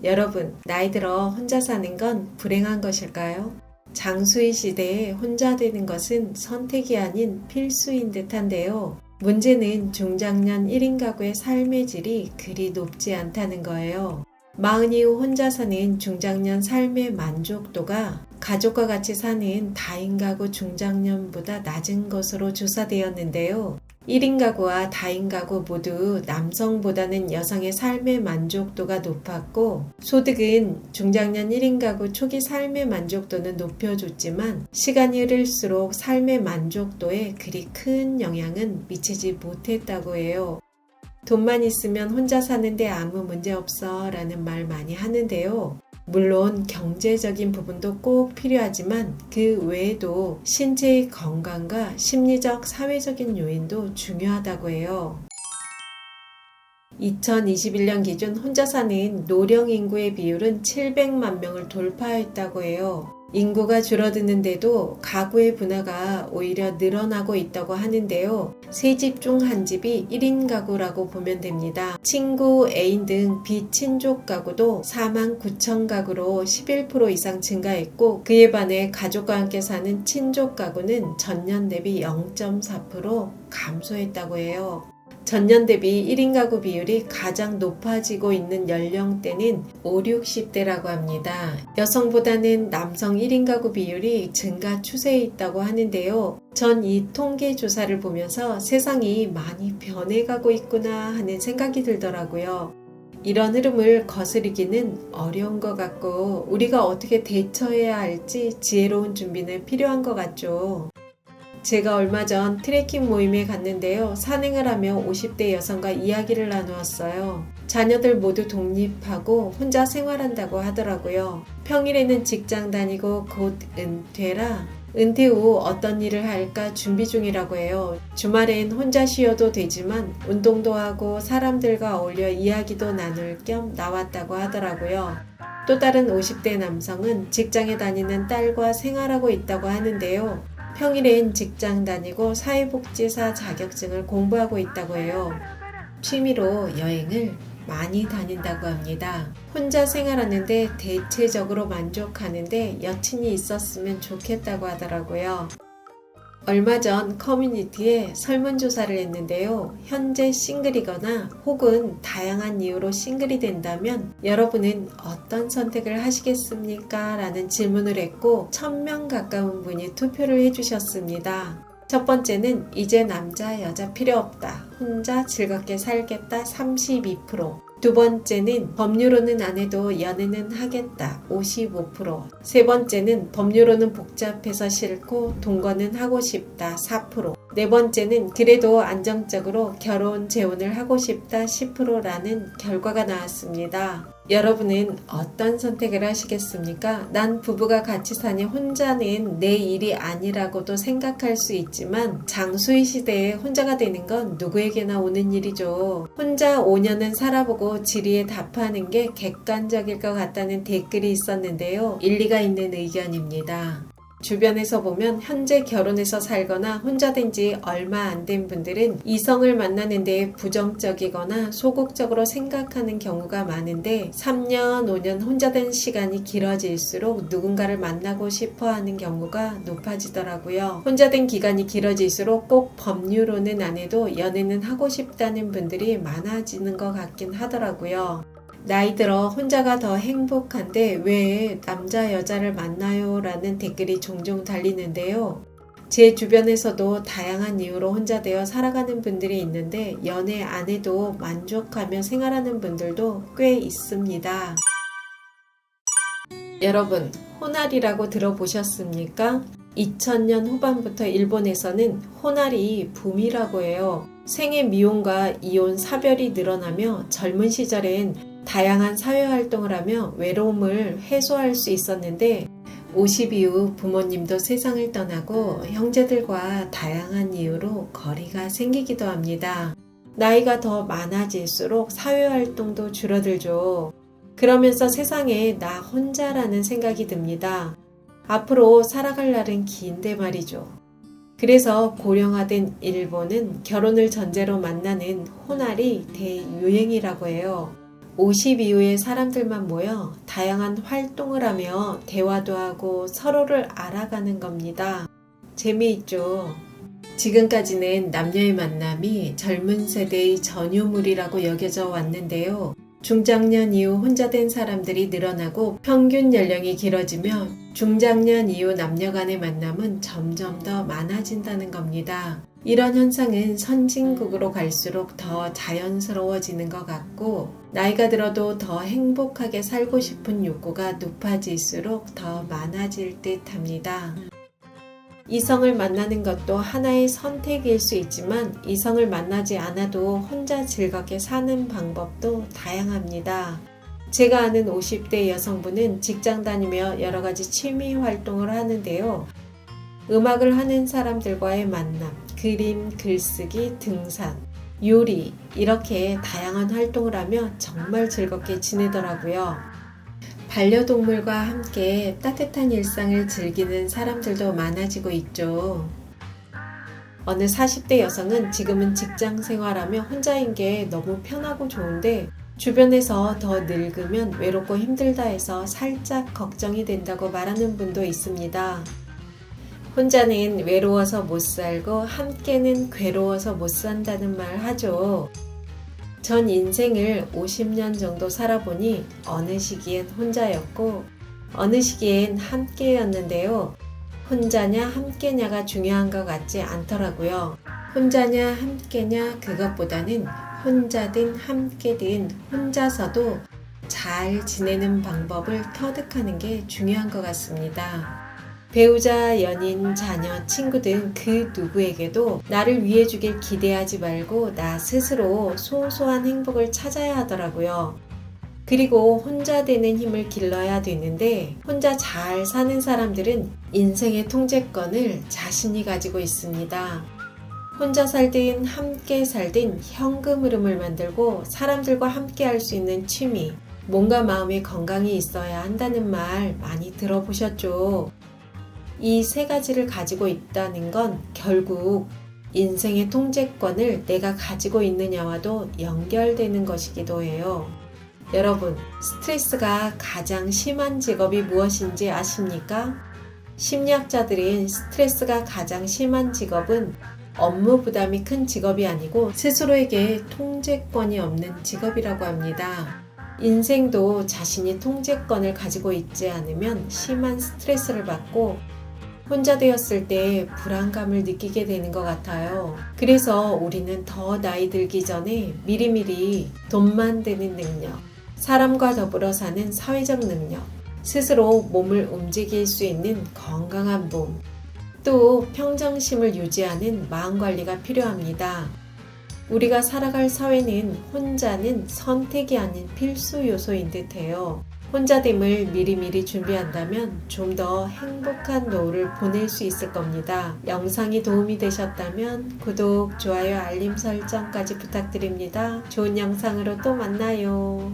여러분, 나이 들어 혼자 사는 건 불행한 것일까요? 장수의 시대에 혼자 되는 것은 선택이 아닌 필수인 듯한데요. 문제는 중장년 1인 가구의 삶의 질이 그리 높지 않다는 거예요. 40 이후 혼자 사는 중장년 삶의 만족도가 가족과 같이 사는 다인 가구 중장년보다 낮은 것으로 조사되었는데요. 1인 가구와 다인 가구 모두 남성보다는 여성의 삶의 만족도가 높았고, 소득은 중장년 1인 가구 초기 삶의 만족도는 높여줬지만 시간이 흐를수록 삶의 만족도에 그리 큰 영향은 미치지 못했다고 해요. 돈만 있으면 혼자 사는데 아무 문제 없어 라는 말 많이 하는데요. 물론 경제적인 부분도 꼭 필요하지만 그 외에도 신체의 건강과 심리적, 사회적인 요인도 중요하다고 해요. 2021년 기준 혼자 사는 노령 인구의 비율은 700만 명을 돌파했다고 해요. 인구가 줄어드는데도 가구의 분화가 오히려 늘어나고 있다고 하는데요. 3집 중 한 집이 1인 가구라고 보면 됩니다. 친구, 애인 등 비친족 가구도 4만 9천 가구로 11% 이상 증가했고, 그에 반해 가족과 함께 사는 친족 가구는 전년 대비 0.4% 감소했다고 해요. 전년 대비 1인 가구 비율이 가장 높아지고 있는 연령대는 5, 60대라고 합니다. 여성보다는 남성 1인 가구 비율이 증가 추세에 있다고 하는데요. 전 이 통계 조사를 보면서 세상이 많이 변해가고 있구나 하는 생각이 들더라고요. 이런 흐름을 거스르기는 어려운 것 같고, 우리가 어떻게 대처해야 할지 지혜로운 준비는 필요한 것 같죠. 제가 얼마 전 트레킹 모임에 갔는데요. 산행을 하며 50대 여성과 이야기를 나누었어요. 자녀들 모두 독립하고 혼자 생활한다고 하더라고요. 평일에는 직장 다니고 곧 은퇴라 은퇴 후 어떤 일을 할까 준비 중이라고 해요. 주말엔 혼자 쉬어도 되지만 운동도 하고 사람들과 어울려 이야기도 나눌 겸 나왔다고 하더라고요. 또 다른 50대 남성은 직장에 다니는 딸과 생활하고 있다고 하는데요. 평일엔 직장 다니고 사회복지사 자격증을 공부하고 있다고 해요. 취미로 여행을 많이 다닌다고 합니다. 혼자 생활하는데 대체적으로 만족하는데 여친이 있었으면 좋겠다고 하더라고요. 얼마 전 커뮤니티에 설문조사를 했는데요. 현재 싱글이거나 혹은 다양한 이유로 싱글이 된다면 여러분은 어떤 선택을 하시겠습니까? 라는 질문을 했고 1000명 가까운 분이 투표를 해주셨습니다. 첫 번째는 이제 남자 여자 필요 없다. 혼자 즐겁게 살겠다 32%. 두 번째는 법률로는 안 해도 연애는 하겠다 55%. 세 번째는 법률로는 복잡해서 싫고 동거는 하고 싶다 4%. 네 번째는 그래도 안정적으로 결혼 재혼을 하고 싶다 10%라는 결과가 나왔습니다. 여러분은 어떤 선택을 하시겠습니까? 난 부부가 같이 사니 혼자는 내 일이 아니라고도 생각할 수 있지만 장수의 시대에 혼자가 되는 건 누구에게나 오는 일이죠. 혼자 5년은 살아보고 질의에 답하는 게 객관적일 것 같다는 댓글이 있었는데요. 일리가 있는 의견입니다. 주변에서 보면 현재 결혼해서 살거나 혼자 된 지 얼마 안 된 분들은 이성을 만나는 데 부정적이거나 소극적으로 생각하는 경우가 많은데 3년, 5년 혼자 된 시간이 길어질수록 누군가를 만나고 싶어 하는 경우가 높아지더라고요. 혼자 된 기간이 길어질수록 꼭 법률로는 안 해도 연애는 하고 싶다는 분들이 많아지는 것 같긴 하더라고요. 나이 들어 혼자가 더 행복한데 왜 남자 여자를 만나요? 라는 댓글이 종종 달리는데요. 제 주변에서도 다양한 이유로 혼자 되어 살아가는 분들이 있는데 연애 안 해도 만족하며 생활하는 분들도 꽤 있습니다. 여러분, 호날이라고 들어보셨습니까? 2000년 후반부터 일본에서는 호날이 붐이라고 해요. 생애 미혼과 이혼 사별이 늘어나며 젊은 시절엔 다양한 사회활동을 하며 외로움을 해소할 수 있었는데 50 이후 부모님도 세상을 떠나고 형제들과 다양한 이유로 거리가 생기기도 합니다. 나이가 더 많아질수록 사회활동도 줄어들죠. 그러면서 세상에 나 혼자라는 생각이 듭니다. 앞으로 살아갈 날은 긴데 말이죠. 그래서 고령화된 일본은 결혼을 전제로 만나는 호날이 대유행이라고 해요. 50 이후의 사람들만 모여 다양한 활동을 하며 대화도 하고 서로를 알아가는 겁니다. 재미있죠? 지금까지는 남녀의 만남이 젊은 세대의 전유물이라고 여겨져 왔는데요. 중장년 이후 혼자 된 사람들이 늘어나고 평균 연령이 길어지며 중장년 이후 남녀 간의 만남은 점점 더 많아진다는 겁니다. 이런 현상은 선진국으로 갈수록 더 자연스러워지는 것 같고 나이가 들어도 더 행복하게 살고 싶은 욕구가 높아질수록 더 많아질 듯 합니다. 이성을 만나는 것도 하나의 선택일 수 있지만 이성을 만나지 않아도 혼자 즐겁게 사는 방법도 다양합니다. 제가 아는 50대 여성분은 직장 다니며 여러 가지 취미 활동을 하는데요. 음악을 하는 사람들과의 만남, 그림, 글쓰기, 등산, 요리 이렇게 다양한 활동을 하며 정말 즐겁게 지내더라고요. 반려동물과 함께 따뜻한 일상을 즐기는 사람들도 많아지고 있죠. 어느 40대 여성은 지금은 직장 생활하며 혼자인 게 너무 편하고 좋은데 주변에서 더 늙으면 외롭고 힘들다 해서 살짝 걱정이 된다고 말하는 분도 있습니다. 혼자는 외로워서 못 살고 함께는 괴로워서 못 산다는 말 하죠. 전 인생을 50년 정도 살아보니 어느 시기엔 혼자였고 어느 시기엔 함께였는데요. 혼자냐 함께냐가 중요한 것 같지 않더라고요. 혼자냐 함께냐 그것보다는 혼자든 함께든 혼자서도 잘 지내는 방법을 터득하는 게 중요한 것 같습니다. 배우자, 연인, 자녀, 친구 등 그 누구에게도 나를 위해 주길 기대하지 말고 나 스스로 소소한 행복을 찾아야 하더라고요. 그리고 혼자 되는 힘을 길러야 되는데 혼자 잘 사는 사람들은 인생의 통제권을 자신이 가지고 있습니다. 혼자 살든 함께 살든 현금 흐름을 만들고 사람들과 함께 할 수 있는 취미, 몸과 마음의 건강이 있어야 한다는 말 많이 들어보셨죠? 이 세 가지를 가지고 있다는 건 결국 인생의 통제권을 내가 가지고 있느냐와도 연결되는 것이기도 해요. 여러분, 스트레스가 가장 심한 직업이 무엇인지 아십니까? 심리학자들은 스트레스가 가장 심한 직업은 업무 부담이 큰 직업이 아니고 스스로에게 통제권이 없는 직업이라고 합니다. 인생도 자신이 통제권을 가지고 있지 않으면 심한 스트레스를 받고 혼자 되었을 때 불안감을 느끼게 되는 것 같아요. 그래서 우리는 더 나이 들기 전에 미리미리 돈 만드는 능력, 사람과 더불어 사는 사회적 능력, 스스로 몸을 움직일 수 있는 건강한 몸, 또 평정심을 유지하는 마음관리가 필요합니다. 우리가 살아갈 사회는 혼자는 선택이 아닌 필수 요소인 듯해요. 혼자됨을 미리미리 준비한다면 좀 더 행복한 노후를 보낼 수 있을 겁니다. 영상이 도움이 되셨다면 구독, 좋아요, 알림 설정까지 부탁드립니다. 좋은 영상으로 또 만나요.